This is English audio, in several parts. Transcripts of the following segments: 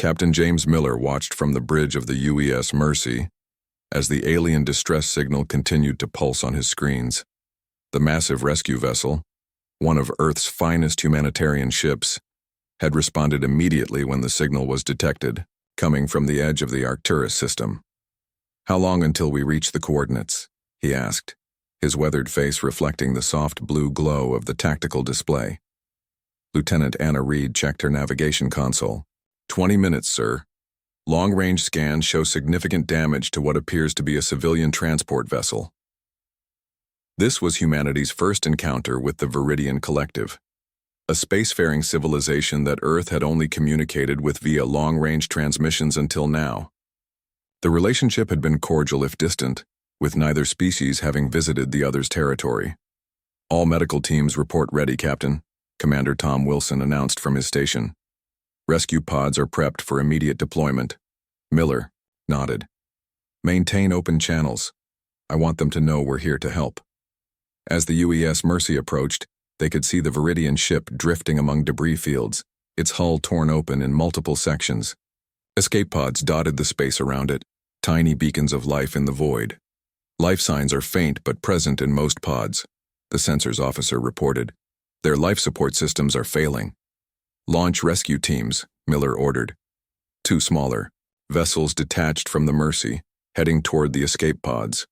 Captain James Miller watched from the bridge of the UES Mercy as the alien distress signal continued to pulse on his screens. The massive rescue vessel, one of Earth's finest humanitarian ships, had responded immediately when the signal was detected, coming from the edge of the Arcturus system. "How long until we reach the coordinates?" he asked, his weathered face reflecting the soft blue glow of the tactical display. Lieutenant Anna Reed checked her navigation console. 20 minutes, sir. Long-range scans show significant damage to what appears to be a civilian transport vessel. This was humanity's first encounter with the Viridian Collective, a spacefaring civilization that Earth had only communicated with via long-range transmissions until now. The relationship had been cordial if distant, with neither species having visited the other's territory. "All medical teams report ready, Captain," Commander Tom Wilson announced from his station. "Rescue pods are prepped for immediate deployment." Miller nodded. "Maintain open channels. I want them to know we're here to help." As the UES Mercy approached, they could see the Viridian ship drifting among debris fields, its hull torn open in multiple sections. Escape pods dotted the space around it, tiny beacons of life in the void. "Life signs are faint but present in most pods," the sensors officer reported. "Their life support systems are failing." "Launch rescue teams," Miller ordered. Two smaller vessels detached from the Mercy, heading toward the escape pods.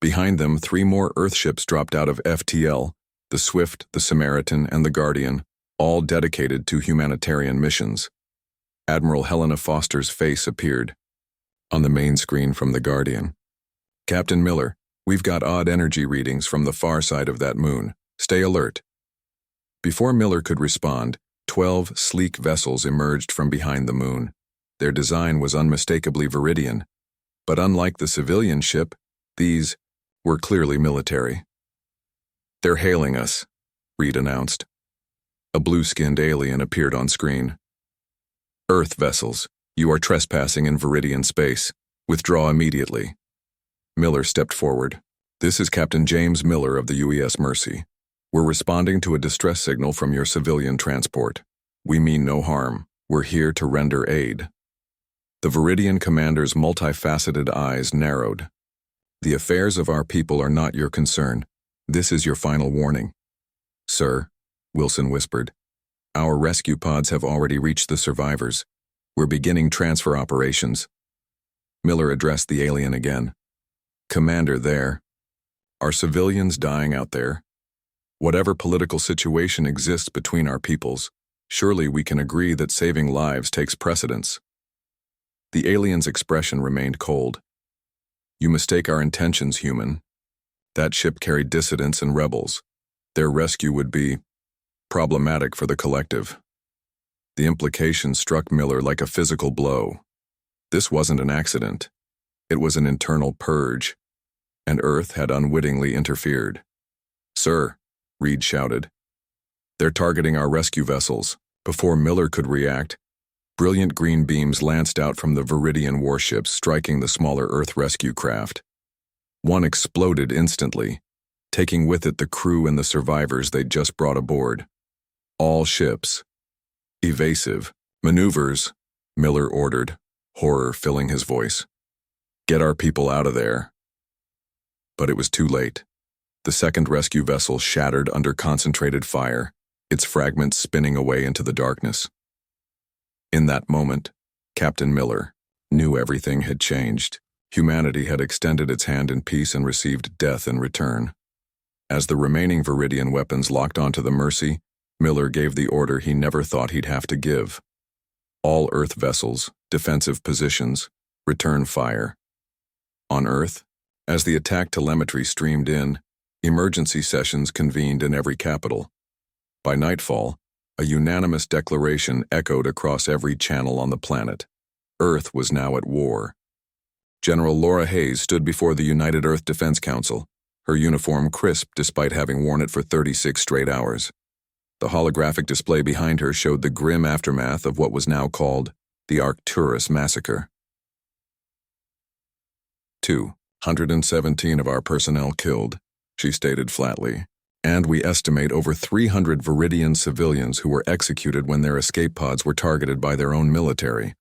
Behind them, 3 more Earthships dropped out of FTL, the Swift, the Samaritan, and the Guardian, all dedicated to humanitarian missions. Admiral Helena Foster's face appeared on the main screen from the Guardian. "Captain Miller, we've got odd energy readings from the far side of that moon. Stay alert." Before Miller could respond, 12 sleek vessels emerged from behind the moon. Their design was unmistakably Viridian, but unlike the civilian ship, these were clearly military. "They're hailing us," Reed announced. A blue-skinned alien appeared on screen. "Earth vessels, you are trespassing in Viridian space. Withdraw immediately." Miller stepped forward. "This is Captain James Miller of the UES Mercy. We're responding to a distress signal from your civilian transport. We mean no harm. We're here to render aid." The Viridian commander's multifaceted eyes narrowed. "The affairs of our people are not your concern. This is your final warning." "Sir," Wilson whispered, "our rescue pods have already reached the survivors. We're beginning transfer operations." Miller addressed the alien again. "Commander, are civilians dying out there? Whatever political situation exists between our peoples, surely we can agree that saving lives takes precedence." The alien's expression remained cold. "You mistake our intentions, human. That ship carried dissidents and rebels. Their rescue would be problematic for the collective." The implication struck Miller like a physical blow. This wasn't an accident. It was an internal purge, and Earth had unwittingly interfered. "Sir," Reed shouted, "they're targeting our rescue vessels." Before Miller could react, brilliant green beams lanced out from the Viridian warships, striking the smaller Earth rescue craft. One exploded instantly, taking with it the crew and the survivors they'd just brought aboard. "All ships. Evasive. Maneuvers," Miller ordered, horror filling his voice. "Get our people out of there." But it was too late. The second rescue vessel shattered under concentrated fire, its fragments spinning away into the darkness. In that moment, Captain Miller knew everything had changed. Humanity had extended its hand in peace and received death in return. As the remaining Viridian weapons locked onto the Mercy, Miller gave the order he never thought he'd have to give. "All Earth vessels, defensive positions, return fire." On Earth, as the attack telemetry streamed in, emergency sessions convened in every capital. By nightfall, a unanimous declaration echoed across every channel on the planet. Earth was now at war. General Laura Hayes stood before the United Earth Defense Council, her uniform crisp despite having worn it for 36 straight hours. The holographic display behind her showed the grim aftermath of what was now called the Arcturus Massacre. 217 of our personnel killed, she stated flatly, and we estimate over 300 Viridian civilians who were executed when their escape pods were targeted by their own military.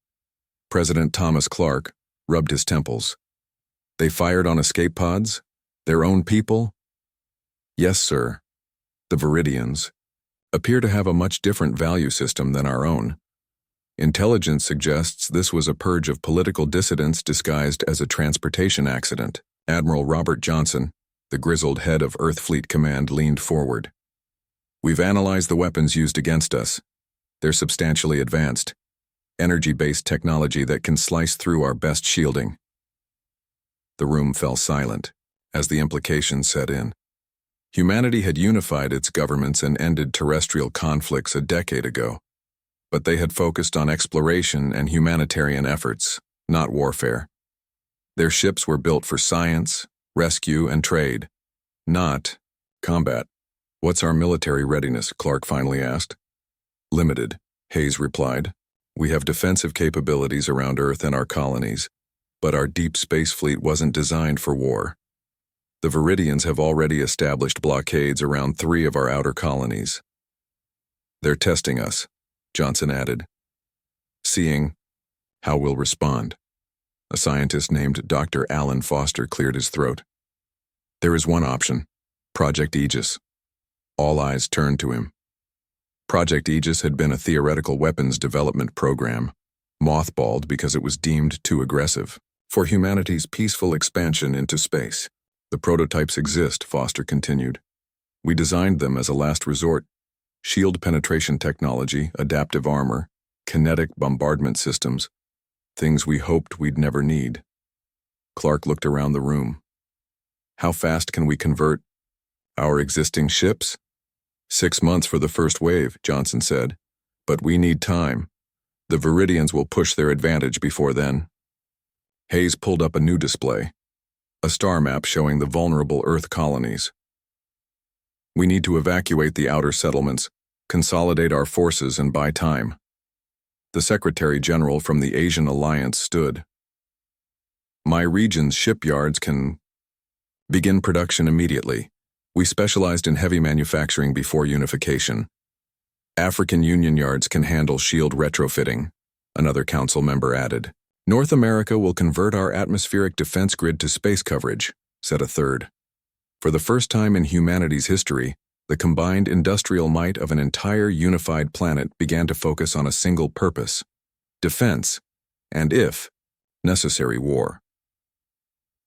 President Thomas Clark rubbed his temples. They fired on escape pods? Their own people? Yes, sir. The Viridians appear to have a much different value system than our own. Intelligence suggests this was a purge of political dissidents disguised as a transportation accident. Admiral Robert Johnson, the grizzled head of Earth Fleet Command, leaned forward. We've analyzed the weapons used against us. They're substantially advanced, energy-based technology that can slice through our best shielding. The room fell silent as the implications set in. Humanity had unified its governments and ended terrestrial conflicts a decade ago, but they had focused on exploration and humanitarian efforts, not warfare. Their ships were built for science, rescue, and trade, not combat. What's our military readiness? Clark finally asked. Limited, Hayes replied. We have defensive capabilities around Earth and our colonies, but our deep space fleet wasn't designed for war. The Viridians have already established blockades around 3 of our outer colonies. They're testing us, Johnson added, seeing how we'll respond. A scientist named Dr. Alan Foster cleared his throat. There is one option, Project Aegis. All eyes turned to him. Project Aegis had been a theoretical weapons development program, mothballed because it was deemed too aggressive, for humanity's peaceful expansion into space. The prototypes exist, Foster continued. We designed them as a last resort. Shield penetration technology, adaptive armor, kinetic bombardment systems, things we hoped we'd never need. Clark looked around the room. How fast can we convert our existing ships? 6 months for the first wave, Johnson said. But we need time. The Viridians will push their advantage before then. Hayes pulled up a new display, a star map showing the vulnerable Earth colonies. We need to evacuate the outer settlements, consolidate our forces, and buy time. The Secretary General from the Asian Alliance stood. My region's shipyards can begin production immediately. We specialized in heavy manufacturing before unification. African Union yards can handle shield retrofitting, another council member added. North America will convert our atmospheric defense grid to space coverage, said a third. For the first time in humanity's history, the combined industrial might of an entire unified planet began to focus on a single purpose: defense, and if necessary, war.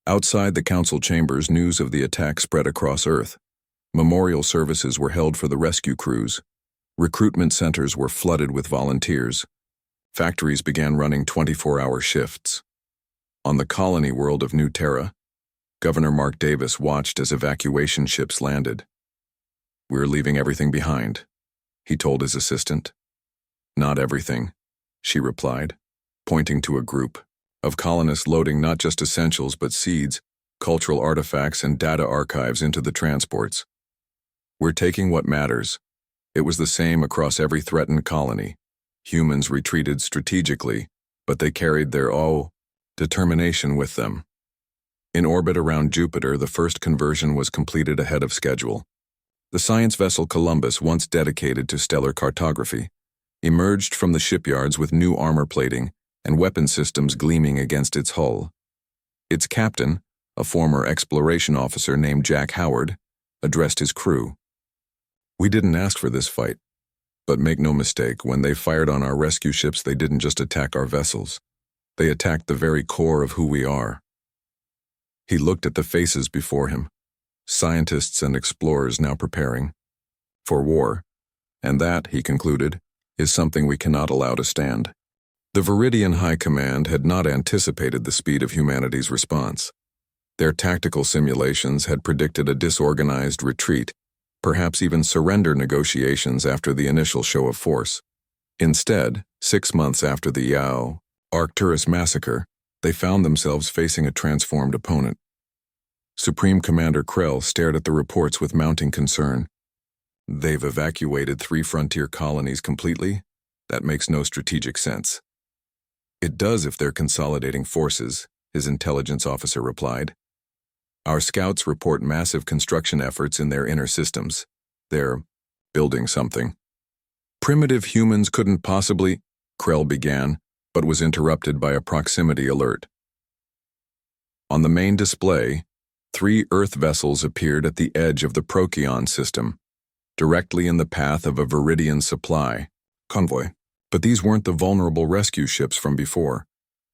Outside the council chambers, news of the attack spread across Earth. Memorial services were held for the rescue crews. Recruitment centers were flooded with volunteers. Factories began running 24-hour shifts. On the colony world of New Terra, Governor Mark Davis watched as evacuation ships landed. We're leaving everything behind, he told his assistant. Not everything, she replied, pointing to a group of colonists loading not just essentials but seeds, cultural artifacts, and data archives into the transports. We're taking what matters. It was the same across every threatened colony. Humans retreated strategically, but they carried their determination with them. In orbit around Jupiter, the first conversion was completed ahead of schedule. The science vessel Columbus, once dedicated to stellar cartography, emerged from the shipyards with new armor plating and weapon systems gleaming against its hull. Its captain, a former exploration officer named Jack Howard, addressed his crew. We didn't ask for this fight, but make no mistake, when they fired on our rescue ships, they didn't just attack our vessels. They attacked the very core of who we are. He looked at the faces before him, scientists and explorers now preparing for war, and that, he concluded, is something we cannot allow to stand. The Viridian High Command had not anticipated the speed of humanity's response. Their tactical simulations had predicted a disorganized retreat, perhaps even surrender negotiations after the initial show of force. Instead, 6 months after the Arcturus massacre, they found themselves facing a transformed opponent. Supreme Commander Krell stared at the reports with mounting concern. They've evacuated 3 frontier colonies completely? That makes no strategic sense. It does if they're consolidating forces, his intelligence officer replied. Our scouts report massive construction efforts in their inner systems. They're building something. Primitive humans couldn't possibly, Krell began, but was interrupted by a proximity alert. On the main display, 3 Earth vessels appeared at the edge of the Procyon system, directly in the path of a Viridian supply convoy. But these weren't the vulnerable rescue ships from before.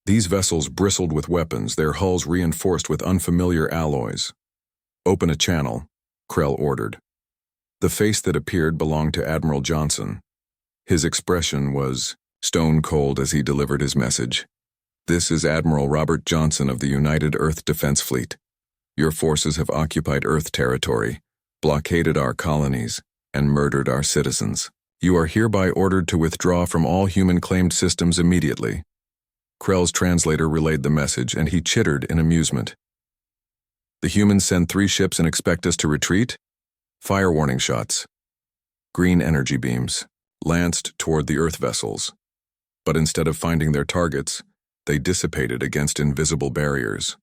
These vessels bristled with weapons, their hulls reinforced with unfamiliar alloys. "Open a channel," Krell ordered. The face that appeared belonged to Admiral Johnson. His expression was stone cold as he delivered his message. "This is Admiral Robert Johnson of the United Earth Defense Fleet. Your forces have occupied Earth territory, blockaded our colonies, and murdered our citizens. You are hereby ordered to withdraw from all human-claimed systems immediately." Krell's translator relayed the message, and he chittered in amusement. "The humans send 3 ships and expect us to retreat? Fire warning shots." Green energy beams lanced toward the Earth vessels, but instead of finding their targets, they dissipated against invisible barriers.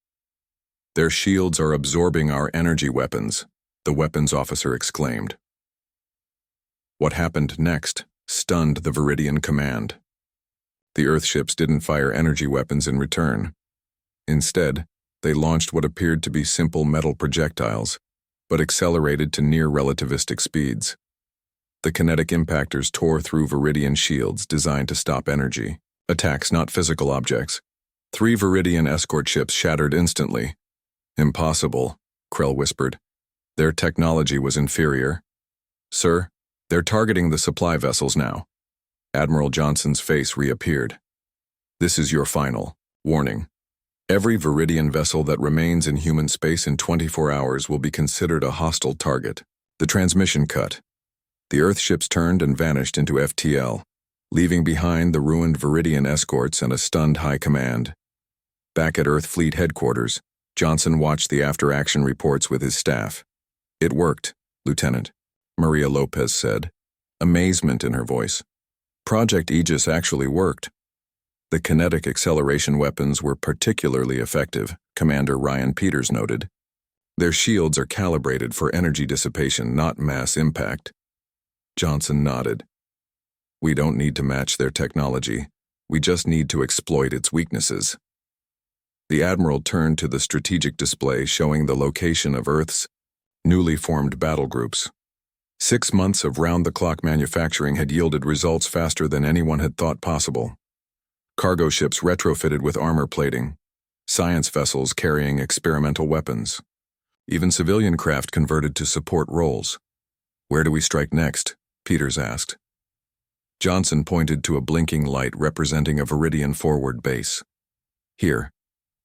"Their shields are absorbing our energy weapons," the weapons officer exclaimed. What happened next stunned the Viridian command. The Earth ships didn't fire energy weapons in return. Instead, they launched what appeared to be simple metal projectiles, but accelerated to near-relativistic speeds. The kinetic impactors tore through Viridian shields designed to stop energy attacks, not physical objects. 3 Viridian escort ships shattered instantly. "Impossible," Krell whispered. "Their technology was inferior." "Sir, they're targeting the supply vessels now." Admiral Johnson's face reappeared. "This is your final warning. Every Viridian vessel that remains in human space in 24 hours will be considered a hostile target." The transmission cut. The Earth ships turned and vanished into FTL, leaving behind the ruined Viridian escorts and a stunned high command. Back at Earth Fleet headquarters, Johnson watched the after-action reports with his staff. "It worked, Lieutenant," Maria Lopez said, amazement in her voice. "Project Aegis actually worked." "The kinetic acceleration weapons were particularly effective," Commander Ryan Peters noted. "Their shields are calibrated for energy dissipation, not mass impact." Johnson nodded. "We don't need to match their technology. We just need to exploit its weaknesses." The Admiral turned to the strategic display showing the location of Earth's newly formed battle groups. 6 months of round-the-clock manufacturing had yielded results faster than anyone had thought possible. Cargo ships retrofitted with armor plating, science vessels carrying experimental weapons, even civilian craft converted to support roles. "Where do we strike next?" Peters asked. Johnson pointed to a blinking light representing a Viridian forward base. "Here,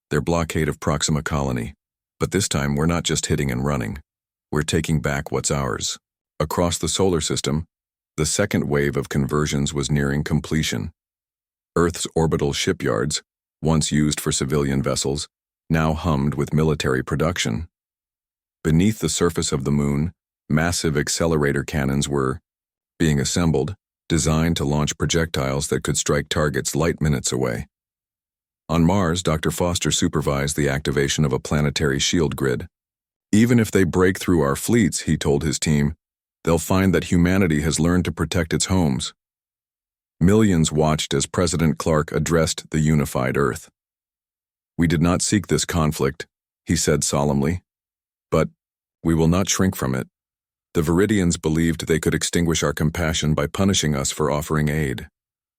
their blockade of Proxima Colony. But this time we're not just hitting and running. We're taking back what's ours." Across the solar system, the second wave of conversions was nearing completion. Earth's orbital shipyards, once used for civilian vessels, now hummed with military production. Beneath the surface of the moon, massive accelerator cannons were being assembled, designed to launch projectiles that could strike targets light minutes away. On Mars, Dr. Foster supervised the activation of a planetary shield grid. "Even if they break through our fleets," he told his team, "they'll find that humanity has learned to protect its homes." Millions watched as President Clark addressed the unified Earth. "We did not seek this conflict," he said solemnly, "but we will not shrink from it. The Viridians believed they could extinguish our compassion by punishing us for offering aid.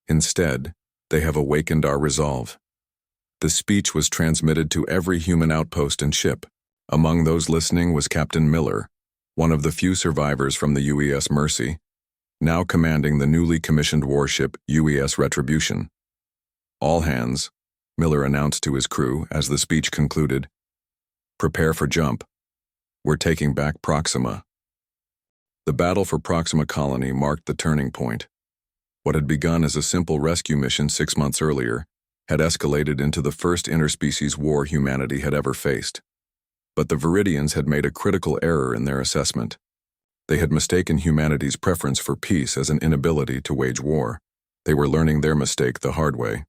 Instead, they have awakened our resolve." The speech was transmitted to every human outpost and ship. Among those listening was Captain Miller, one of the few survivors from the UES Mercy, now commanding the newly commissioned warship UES Retribution. "All hands," Miller announced to his crew as the speech concluded. "Prepare for jump. We're taking back Proxima." The battle for Proxima Colony marked the turning point. What had begun as a simple rescue mission 6 months earlier had escalated into the first interspecies war humanity had ever faced. But the Viridians had made a critical error in their assessment. They had mistaken humanity's preference for peace as an inability to wage war. They were learning their mistake the hard way.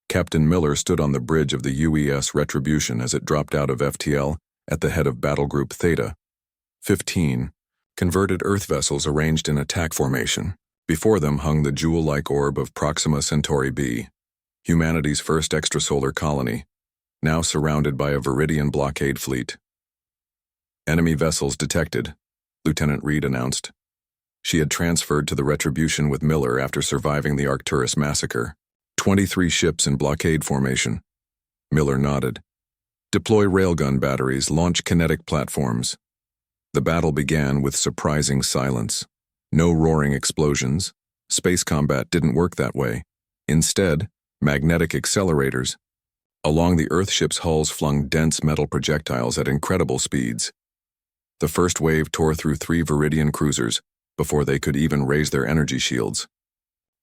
Captain Miller stood on the bridge of the UES Retribution as it dropped out of FTL at the head of Battle Group Theta. 15 converted Earth vessels arranged in attack formation. Before them hung the jewel-like orb of Proxima Centauri b. humanity's first extrasolar colony, now surrounded by a Viridian blockade fleet. Enemy vessels detected, Lieutenant Reed announced. She had transferred to the Retribution with Miller after surviving the Arcturus massacre. 23 ships in blockade formation. Miller nodded. Deploy railgun batteries, launch kinetic platforms. The battle began with surprising silence. No roaring explosions. Space combat didn't work that way. Instead, magnetic accelerators. Along the Earthship's hulls flung dense metal projectiles at incredible speeds. The first wave tore through 3 Viridian cruisers before they could even raise their energy shields.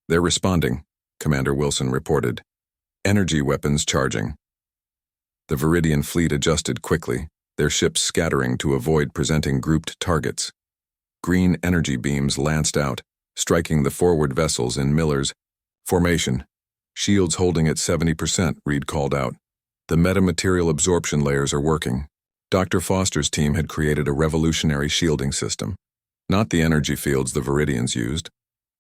They're responding, Commander Wilson reported. Energy weapons charging. The Viridian fleet adjusted quickly, their ships scattering to avoid presenting grouped targets. Green energy beams lanced out, striking the forward vessels in Miller's formation. Shields holding at 70%, Reed called out. The metamaterial absorption layers are working. Dr. Foster's team had created a revolutionary shielding system. Not the energy fields the Viridians used,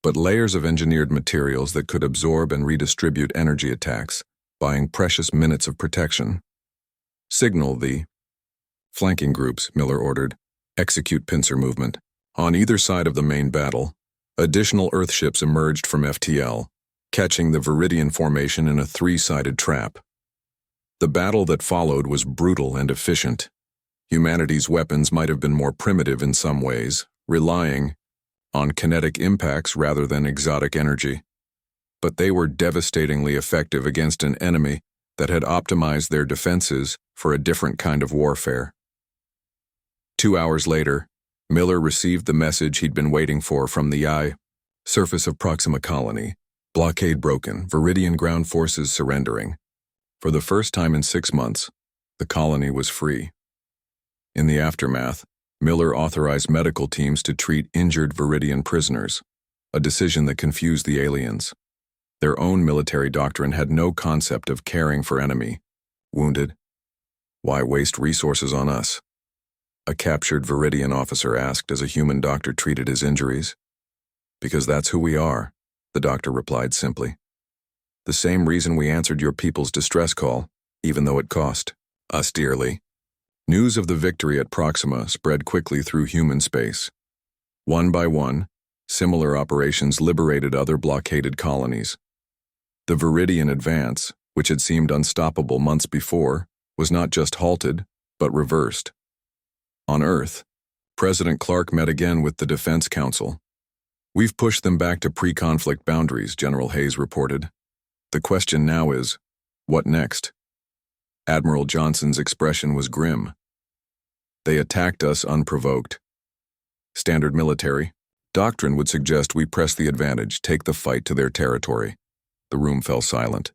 but layers of engineered materials that could absorb and redistribute energy attacks, buying precious minutes of protection. Signal the flanking groups, Miller ordered. Execute pincer movement. On either side of the main battle, additional Earthships emerged from FTL, catching the Viridian formation in a 3-sided trap. The battle that followed was brutal and efficient. Humanity's weapons might have been more primitive in some ways, relying on kinetic impacts rather than exotic energy. But they were devastatingly effective against an enemy that had optimized their defenses for a different kind of warfare. 2 hours later, Miller received the message he'd been waiting for from the surface of Proxima Colony. Blockade broken, Viridian ground forces surrendering. For the first time in 6 months, the colony was free. In the aftermath, Miller authorized medical teams to treat injured Viridian prisoners, a decision that confused the aliens. Their own military doctrine had no concept of caring for enemy. Wounded? Why waste resources on us? A captured Viridian officer asked as a human doctor treated his injuries. Because that's who we are, the doctor replied simply. The same reason we answered your people's distress call, even though it cost us dearly. News of the victory at Proxima spread quickly through human space. One by one, similar operations liberated other blockaded colonies. The Viridian advance, which had seemed unstoppable months before, was not just halted, but reversed. On Earth, President Clark met again with the Defense Council. We've pushed them back to pre-conflict boundaries, General Hayes reported. The question now is, what next? Admiral Johnson's expression was grim. They attacked us unprovoked. Standard military doctrine would suggest we press the advantage, take the fight to their territory. The room fell silent.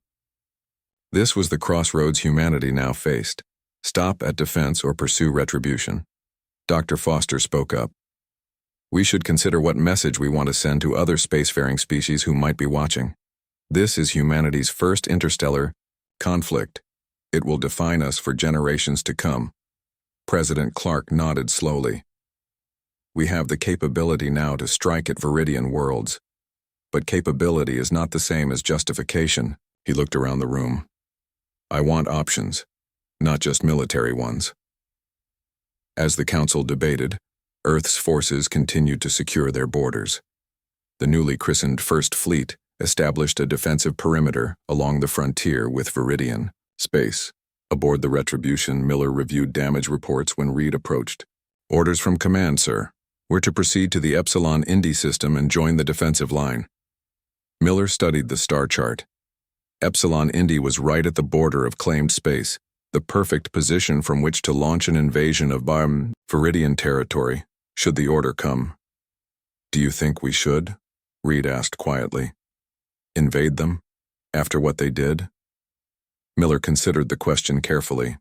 This was the crossroads humanity now faced. Stop at defense or pursue retribution. Dr. Foster spoke up. We should consider what message we want to send to other spacefaring species who might be watching. This is humanity's first interstellar conflict. It will define us for generations to come. President Clark nodded slowly. We have the capability now to strike at Viridian worlds. But capability is not the same as justification. He looked around the room. I want options, not just military ones. As the council debated, Earth's forces continued to secure their borders. The newly christened First Fleet established a defensive perimeter along the frontier with Viridian space. Aboard the Retribution, Miller reviewed damage reports when Reed approached. Orders from command, sir. We're to proceed to the Epsilon Indy system and join the defensive line. Miller studied the star chart. Epsilon Indy was right at the border of claimed space, the perfect position from which to launch an invasion of Viridian territory, should the order come. Do you think we should? Reed asked quietly. Invade them? After what they did? Miller considered the question carefully.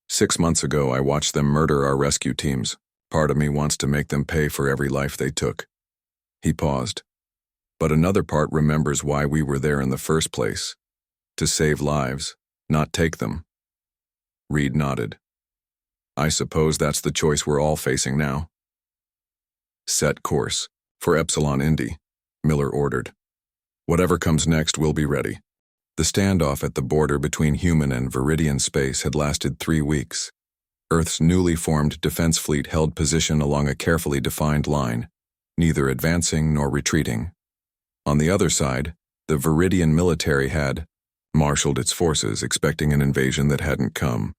6 months ago, I watched them murder our rescue teams. Part of me wants to make them pay for every life they took. He paused. But another part remembers why we were there in the first place. To save lives, not take them. Reed nodded. I suppose that's the choice we're all facing now. Set course. For Epsilon Indy, Miller ordered. Whatever comes next, we'll be ready. The standoff at the border between human and Viridian space had lasted 3 weeks. Earth's newly formed defense fleet held position along a carefully defined line, neither advancing nor retreating. On the other side, the Viridian military had marshaled its forces, expecting an invasion that hadn't come.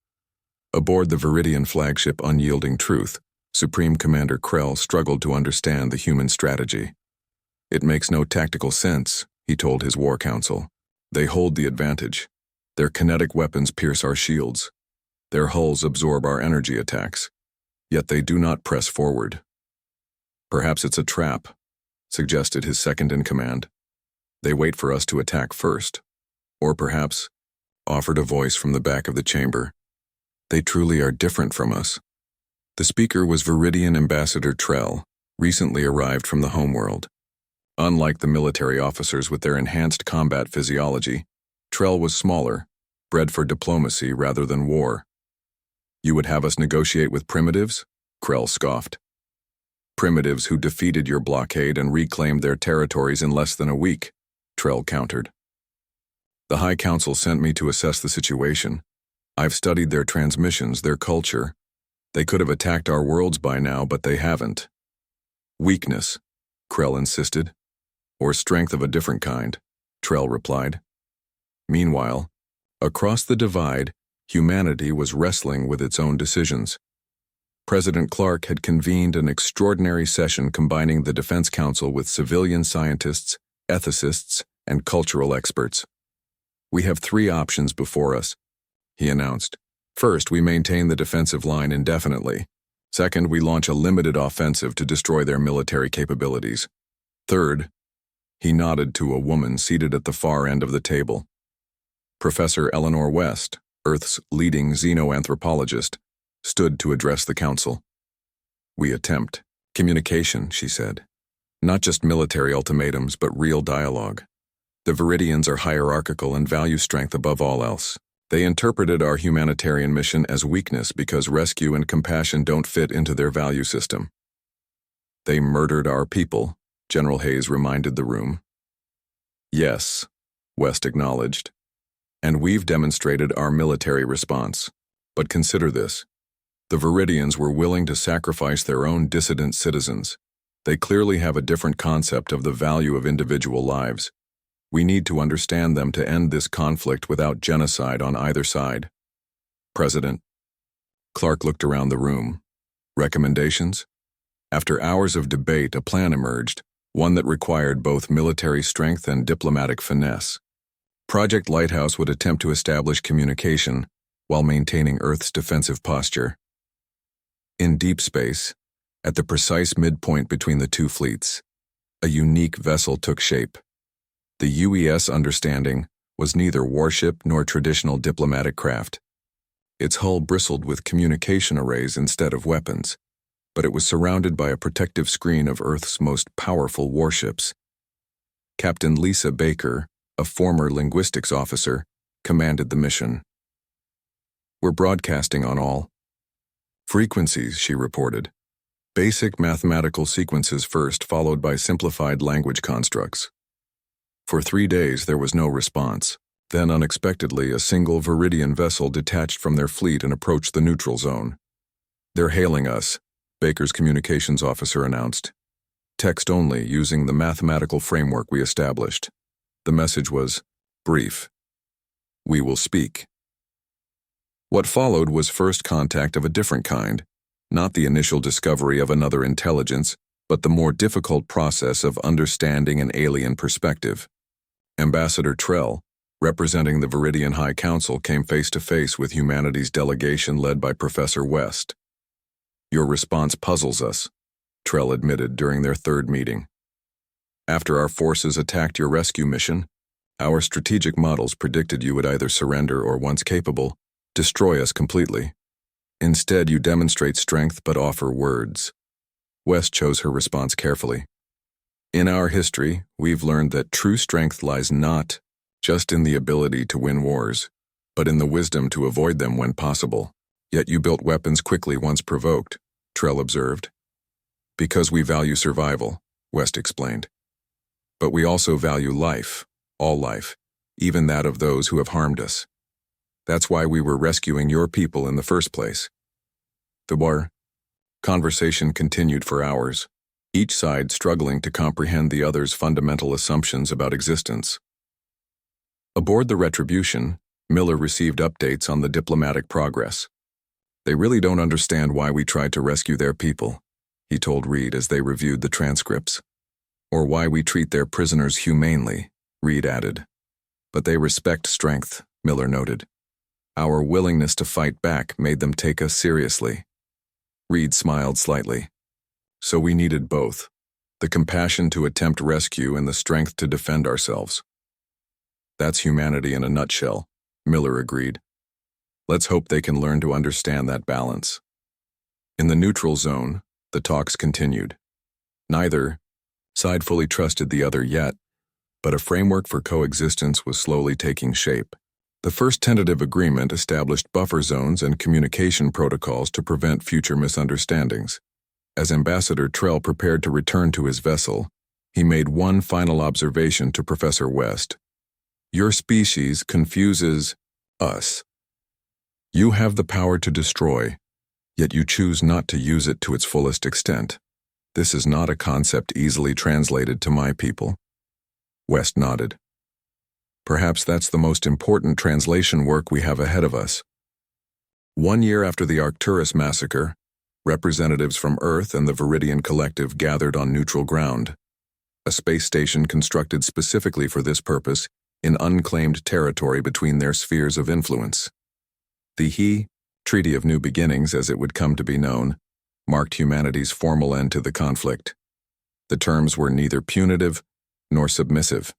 Aboard the Viridian flagship Unyielding Truth, Supreme Commander Krell struggled to understand the human strategy. "It makes no tactical sense," he told his war council. "They hold the advantage. Their kinetic weapons pierce our shields. Their hulls absorb our energy attacks. Yet they do not press forward." "Perhaps it's a trap," suggested his second-in-command. "They wait for us to attack first. Or perhaps," offered a voice from the back of the chamber, "they truly are different from us." The speaker was Viridian Ambassador Trell, recently arrived from the homeworld. Unlike the military officers with their enhanced combat physiology, Trell was smaller, bred for diplomacy rather than war. "You would have us negotiate with primitives?" Krell scoffed. "Primitives who defeated your blockade and reclaimed their territories in less than a week," Trell countered. "The High Council sent me to assess the situation. I've studied their transmissions, their culture. They could have attacked our worlds by now, but they haven't." "Weakness," Krell insisted. "Or strength of a different kind," Trell replied. Meanwhile, across the divide, humanity was wrestling with its own decisions. President Clark had convened an extraordinary session combining the Defense Council with civilian scientists, ethicists, and cultural experts. "We have 3 options before us," he announced. "First, we maintain the defensive line indefinitely. Second, we launch a limited offensive to destroy their military capabilities. Third," he nodded to a woman seated at the far end of the table. Professor Eleanor West, Earth's leading xenoanthropologist, stood to address the council. "We attempt communication," she said. "Not just military ultimatums, but real dialogue. The Viridians are hierarchical and value strength above all else. They interpreted our humanitarian mission as weakness because rescue and compassion don't fit into their value system." "They murdered our people," General Hayes reminded the room. "Yes," West acknowledged. "And we've demonstrated our military response. But consider this. The Viridians were willing to sacrifice their own dissident citizens. They clearly have a different concept of the value of individual lives. We need to understand them to end this conflict without genocide on either side." "President." Clark looked around the room. "Recommendations?" After hours of debate, a plan emerged, one that required both military strength and diplomatic finesse. Project Lighthouse would attempt to establish communication while maintaining Earth's defensive posture. In deep space, at the precise midpoint between the 2 fleets, a unique vessel took shape. The UES Understanding was neither warship nor traditional diplomatic craft. Its hull bristled with communication arrays instead of weapons, but it was surrounded by a protective screen of Earth's most powerful warships. Captain Lisa Baker, a former linguistics officer, commanded the mission. "We're broadcasting on all frequencies," she reported. "Basic mathematical sequences first, followed by simplified language constructs." For 3 days there was no response. Then unexpectedly a single Viridian vessel detached from their fleet and approached the neutral zone. "They're hailing us," Baker's communications officer announced. "Text only, using the mathematical framework we established." The message was brief. "We will speak." What followed was first contact of a different kind, not the initial discovery of another intelligence, but the more difficult process of understanding an alien perspective. Ambassador Trell, representing the Viridian High Council, came face to face with humanity's delegation led by Professor West. "Your response puzzles us," Trell admitted during their 3rd meeting. "After our forces attacked your rescue mission, our strategic models predicted you would either surrender or, once capable, destroy us completely. Instead, you demonstrate strength but offer words." West chose her response carefully. "In our history, we've learned that true strength lies not just in the ability to win wars, but in the wisdom to avoid them when possible. Yet you built weapons quickly once provoked," Trell observed. "Because we value survival," West explained. "But we also value life, all life. even that of those who have harmed us. That's why we were rescuing your people in the first place. The war conversation continued for hours, each side struggling to comprehend the other's fundamental assumptions about existence. Aboard the Retribution, Miller received updates on the diplomatic progress. They really don't understand why we tried to rescue their people, he told Reed as they reviewed the transcripts. Or why we treat their prisoners humanely, Reed added. But they respect strength, Miller noted. Our willingness to fight back made them take us seriously. Reed smiled slightly. So we needed both, the compassion to attempt rescue and the strength to defend ourselves. That's humanity in a nutshell, Miller agreed. Let's hope they can learn to understand that balance. In the neutral zone, the talks continued. Neither side fully trusted the other yet, but a framework for coexistence was slowly taking shape. The first tentative agreement established buffer zones and communication protocols to prevent future misunderstandings. As Ambassador Trell prepared to return to his vessel, he made one final observation to Professor West. Your species confuses us. You have the power to destroy, yet you choose not to use it to its fullest extent. This is not a concept easily translated to my people. West nodded. Perhaps that's the most important translation work we have ahead of us. 1 year after the Arcturus massacre, representatives from Earth and the Viridian Collective gathered on neutral ground, a space station constructed specifically for this purpose in unclaimed territory between their spheres of influence. The Treaty of New Beginnings, as it would come to be known, marked humanity's formal end to the conflict. The terms were neither punitive nor submissive.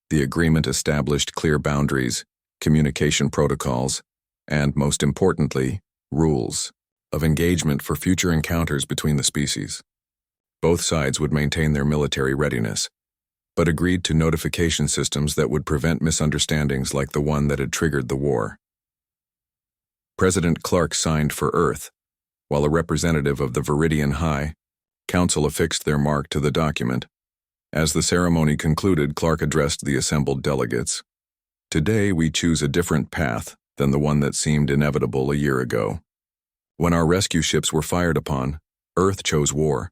The agreement established clear boundaries, communication protocols, and, most importantly, rules of engagement for future encounters between the species. Both sides would maintain their military readiness, but agreed to notification systems that would prevent misunderstandings like the one that had triggered the war. President Clark signed for Earth, while a representative of the Viridian High Council affixed their mark to the document. As the ceremony concluded, Clark addressed the assembled delegates. Today we choose a different path than the one that seemed inevitable a year ago. When our rescue ships were fired upon, Earth chose war,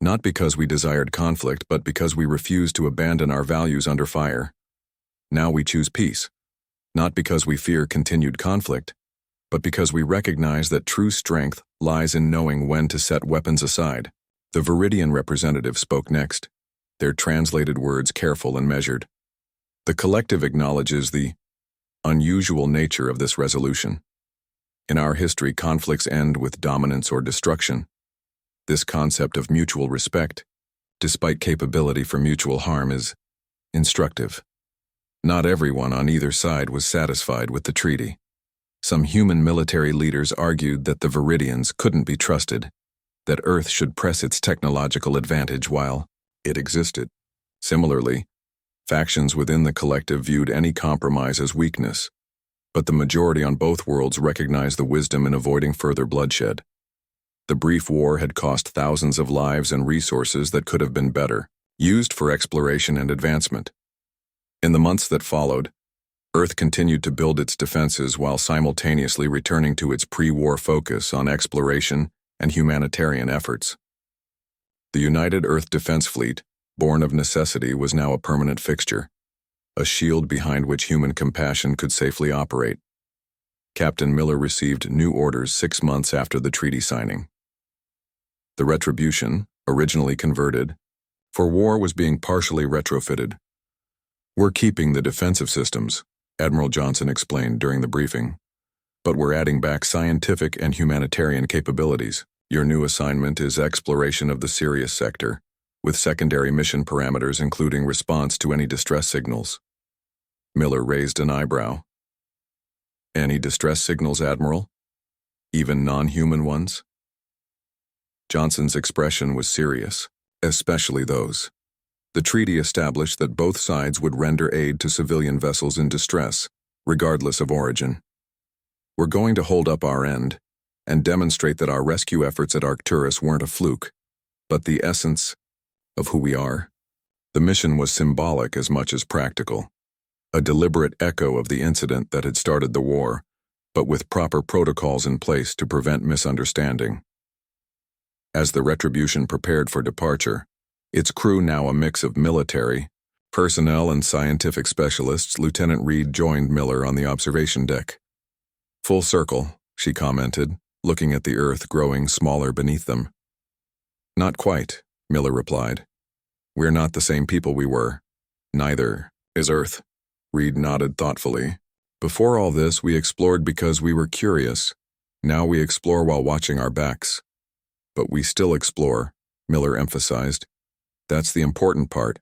not because we desired conflict, but because we refused to abandon our values under fire. Now we choose peace, not because we fear continued conflict, but because we recognize that true strength lies in knowing when to set weapons aside. The Viridian representative spoke next, their translated words careful and measured. The collective acknowledges the unusual nature of this resolution. In our history, conflicts end with dominance or destruction. This concept of mutual respect, despite capability for mutual harm, is instructive. Not everyone on either side was satisfied with the treaty. Some human military leaders argued that the Viridians couldn't be trusted, that Earth should press its technological advantage while it existed. Similarly, factions within the collective viewed any compromise as weakness, but the majority on both worlds recognized the wisdom in avoiding further bloodshed. The brief war had cost thousands of lives and resources that could have been better used for exploration and advancement. In the months that followed, Earth continued to build its defenses while simultaneously returning to its pre-war focus on exploration and humanitarian efforts. The United Earth Defense Fleet, born of necessity, was now a permanent fixture, a shield behind which human compassion could safely operate. Captain Miller received new orders 6 months after the treaty signing. The Retribution, originally converted, for war was being partially retrofitted. We're keeping the defensive systems, Admiral Johnson explained during the briefing, but we're adding back scientific and humanitarian capabilities. Your new assignment is exploration of the Sirius sector, with secondary mission parameters including response to any distress signals. Miller raised an eyebrow. Any distress signals, Admiral? Even non-human ones? Johnson's expression was serious, especially those. The treaty established that both sides would render aid to civilian vessels in distress, regardless of origin. We're going to hold up our end and demonstrate that our rescue efforts at Arcturus weren't a fluke, but the essence of who we are. The mission was symbolic as much as practical. a deliberate echo of the incident that had started the war, but with proper protocols in place to prevent misunderstanding. As the Retribution prepared for departure, its crew now a mix of military, personnel and scientific specialists, Lieutenant Reed joined Miller on the observation deck. "Full circle," she commented, looking at the Earth growing smaller beneath them. "Not quite," Miller replied. "We're not the same people we were. Neither is Earth." Reed nodded thoughtfully. "Before all this, we explored because we were curious. Now we explore while watching our backs." "But we still explore," Miller emphasized. "That's the important part.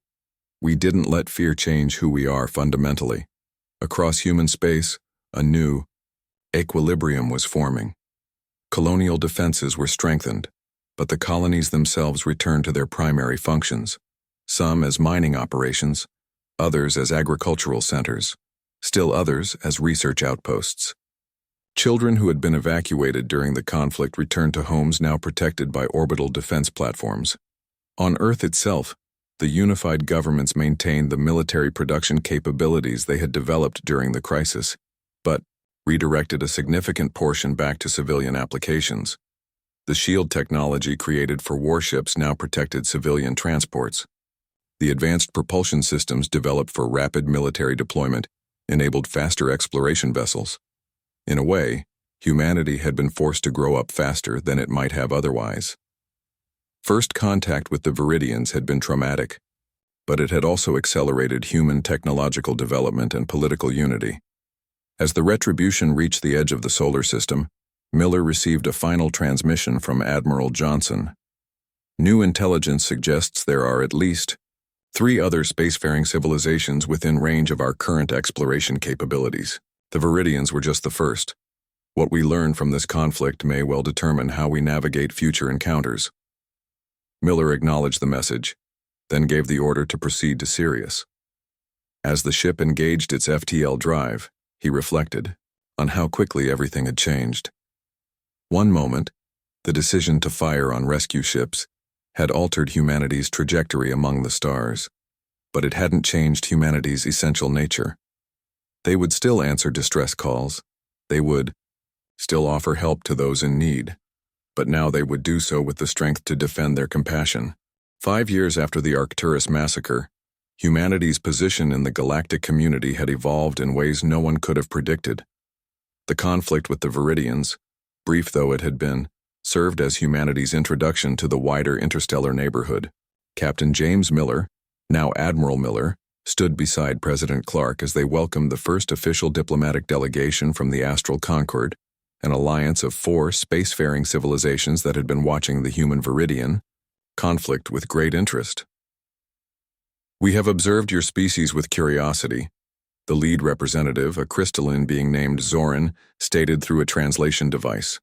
We didn't let fear change who we are fundamentally. Across human space, a new equilibrium was forming. Colonial defenses were strengthened, but the colonies themselves returned to their primary functions, some as mining operations, others as agricultural centers, still others as research outposts. Children who had been evacuated during the conflict returned to homes now protected by orbital defense platforms. On Earth itself, the unified governments maintained the military production capabilities they had developed during the crisis, but redirected a significant portion back to civilian applications. The shield technology created for warships now protected civilian transports. The advanced propulsion systems developed for rapid military deployment enabled faster exploration vessels. In a way, humanity had been forced to grow up faster than it might have otherwise. First contact with the Viridians had been traumatic, but it had also accelerated human technological development and political unity. As the Retribution reached the edge of the solar system, Miller received a final transmission from Admiral Johnson. "New intelligence suggests there are at least 3 other spacefaring civilizations within range of our current exploration capabilities. The Viridians were just the first. What we learn from this conflict may well determine how we navigate future encounters." Miller acknowledged the message, then gave the order to proceed to Sirius. As the ship engaged its FTL drive, he reflected on how quickly everything had changed. One moment, the decision to fire on rescue ships had altered humanity's trajectory among the stars, but it hadn't changed humanity's essential nature. They would still answer distress calls. They would still offer help to those in need, but now they would do so with the strength to defend their compassion. 5 years after the Arcturus massacre, humanity's position in the galactic community had evolved in ways no one could have predicted. The conflict with the Viridians, brief though it had been, served as humanity's introduction to the wider interstellar neighborhood. Captain James Miller, now Admiral Miller, stood beside President Clark as they welcomed the first official diplomatic delegation from the Astral Concord, an alliance of 4 spacefaring civilizations that had been watching the human Viridian conflict with great interest. "We have observed your species with curiosity," the lead representative, a crystalline being named Zoran, stated through a translation device.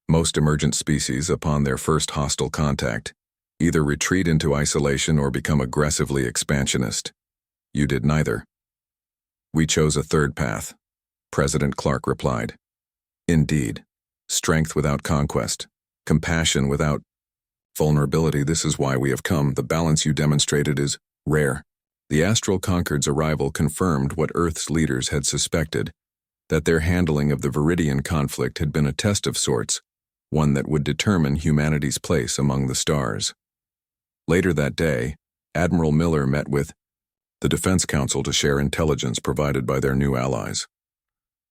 "Most emergent species, upon their first hostile contact, either retreat into isolation or become aggressively expansionist. You did neither." "We chose a third path," President Clark replied. "Indeed, strength without conquest, compassion without vulnerability. This is why we have come. The balance you demonstrated is rare." The Astral Concord's arrival confirmed what Earth's leaders had suspected, that their handling of the Viridian conflict had been a test of sorts, one that would determine humanity's place among the stars. Later that day, Admiral Miller met with the Defense Council to share intelligence provided by their new allies.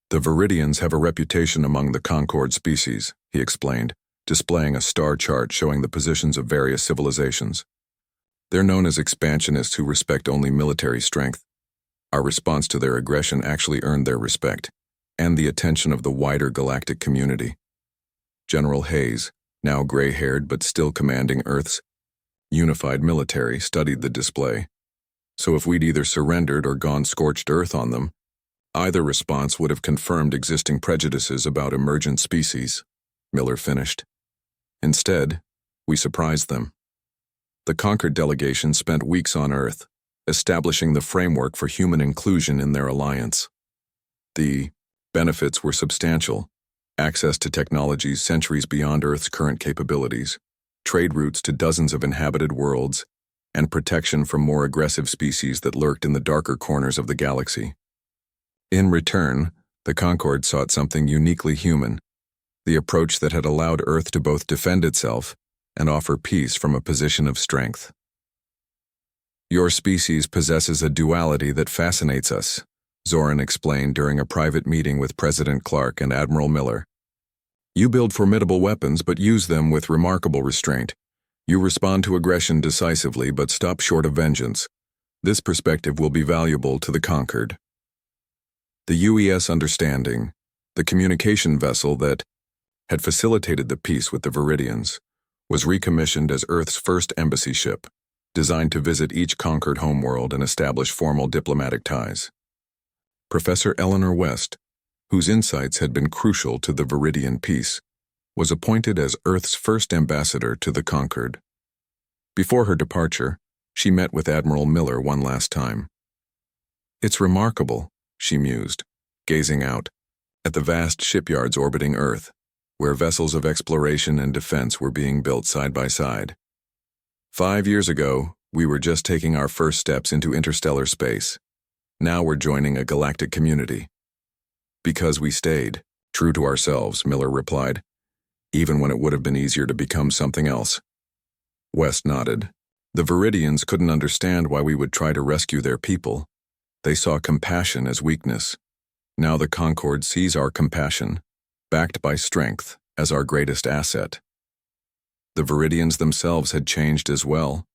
"The Viridians have a reputation among the Concord species," he explained, displaying a star chart showing the positions of various civilizations. "They're known as expansionists who respect only military strength. Our response to their aggression actually earned their respect, and the attention of the wider galactic community." General Hayes, now gray-haired but still commanding Earth's unified military, studied the display. "So if we'd either surrendered or gone scorched earth on them, either response would have confirmed existing prejudices about emergent species," Miller finished. "Instead, we surprised them." The Concord delegation spent weeks on Earth, establishing the framework for human inclusion in their alliance. The benefits were substantial: access to technologies centuries beyond Earth's current capabilities, trade routes to dozens of inhabited worlds, and protection from more aggressive species that lurked in the darker corners of the galaxy. In return, the Concord sought something uniquely human, the approach that had allowed Earth to both defend itself and offer peace from a position of strength. "Your species possesses a duality that fascinates us," Zoran explained during a private meeting with President Clark and Admiral Miller. "You build formidable weapons but use them with remarkable restraint. You respond to aggression decisively but stop short of vengeance. This perspective will be valuable to the conquered." The UES Understanding, the communication vessel that had facilitated the peace with the Viridians, was recommissioned as Earth's first embassy ship, designed to visit each conquered homeworld and establish formal diplomatic ties. Professor Eleanor West, whose insights had been crucial to the Viridian peace, was appointed as Earth's first ambassador to the conquered. Before her departure, she met with Admiral Miller one last time. "It's remarkable," she mused, gazing out at the vast shipyards orbiting Earth, where vessels of exploration and defense were being built side by side. 5 years ago, we were just taking our first steps into interstellar space. Now we're joining a galactic community." "Because we stayed true to ourselves," Miller replied, "even when it would have been easier to become something else." West nodded. "The Viridians couldn't understand why we would try to rescue their people. They saw compassion as weakness. Now the Concord sees our compassion, backed by strength, as our greatest asset." The Viridians themselves had changed as well.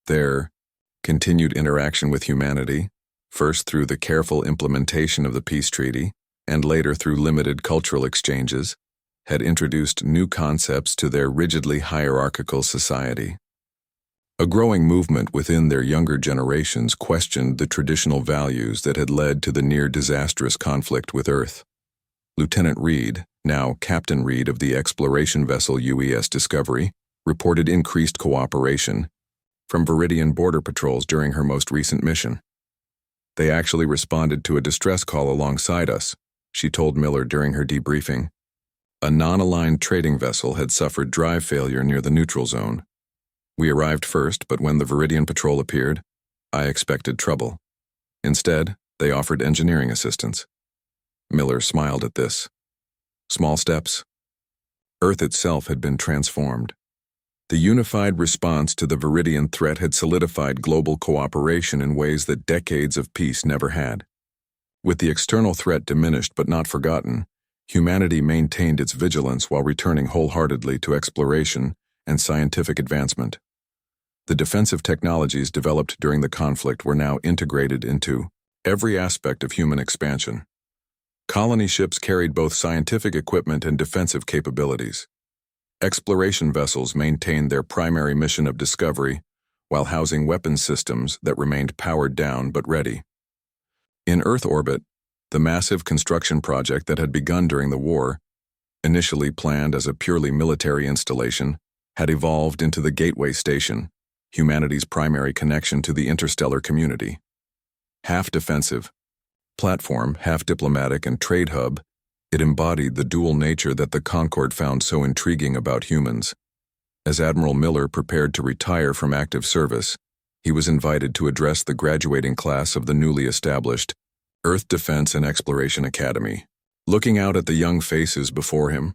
Their continued interaction with humanity, first through the careful implementation of the peace treaty, and later through limited cultural exchanges, had introduced new concepts to their rigidly hierarchical society. A growing movement within their younger generations questioned the traditional values that had led to the near-disastrous conflict with Earth. Lieutenant Reed, now Captain Reed of the exploration vessel UES Discovery, reported increased cooperation from Viridian border patrols during her most recent mission. "They actually responded to a distress call alongside us," she told Miller during her debriefing. "A non-aligned trading vessel had suffered drive failure near the neutral zone. We arrived first, but when the Viridian patrol appeared, I expected trouble. Instead, they offered engineering assistance." Miller smiled at this. Small steps. Earth itself had been transformed. The unified response to the Viridian threat had solidified global cooperation in ways that decades of peace never had. With the external threat diminished but not forgotten, humanity maintained its vigilance while returning wholeheartedly to exploration and scientific advancement. The defensive technologies developed during the conflict were now integrated into every aspect of human expansion. Colony ships carried both scientific equipment and defensive capabilities. Exploration vessels maintained their primary mission of discovery while housing weapons systems that remained powered down but ready. In Earth orbit, the massive construction project that had begun during the war, initially planned as a purely military installation, had evolved into the Gateway Station, humanity's primary connection to the interstellar community. Half defensive, platform, half diplomatic and trade hub, it embodied the dual nature that the Concord found so intriguing about humans. As Admiral Miller prepared to retire from active service, he was invited to address the graduating class of the newly established Earth Defense and Exploration Academy. Looking out at the young faces before him,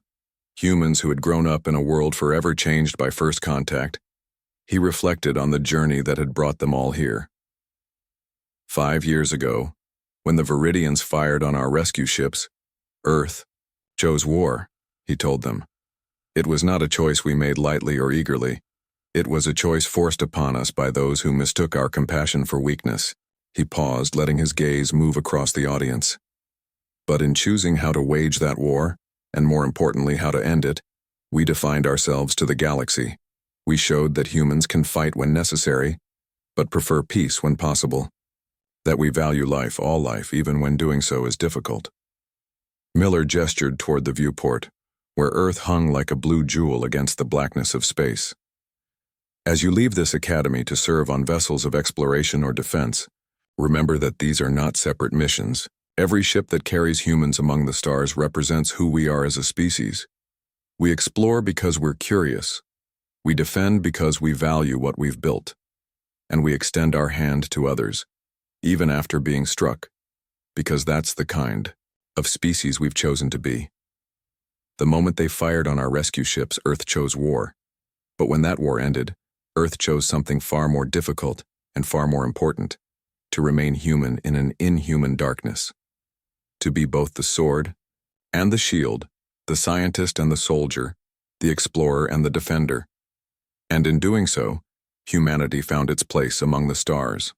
humans who had grown up in a world forever changed by first contact, he reflected on the journey that had brought them all here. 5 years ago, when the Viridians fired on our rescue ships, Earth chose war, he told them. It was not a choice we made lightly or eagerly. It was a choice forced upon us by those who mistook our compassion for weakness. He paused, letting his gaze move across the audience. But in choosing how to wage that war, and more importantly how to end it, we defined ourselves to the galaxy. We showed that humans can fight when necessary, but prefer peace when possible. That we value life, all life, even when doing so is difficult. Miller gestured toward the viewport, where Earth hung like a blue jewel against the blackness of space. As you leave this academy to serve on vessels of exploration or defense, remember that these are not separate missions. Every ship that carries humans among the stars represents who we are as a species. We explore because we're curious. We defend because we value what we've built. and we extend our hand to others, even after being struck, because that's the kind of species we've chosen to be. The moment they fired on our rescue ships, Earth chose war. But when that war ended, Earth chose something far more difficult and far more important: to remain human in an inhuman darkness. To be both the sword and the shield, the scientist and the soldier, the explorer and the defender. And in doing so, humanity found its place among the stars.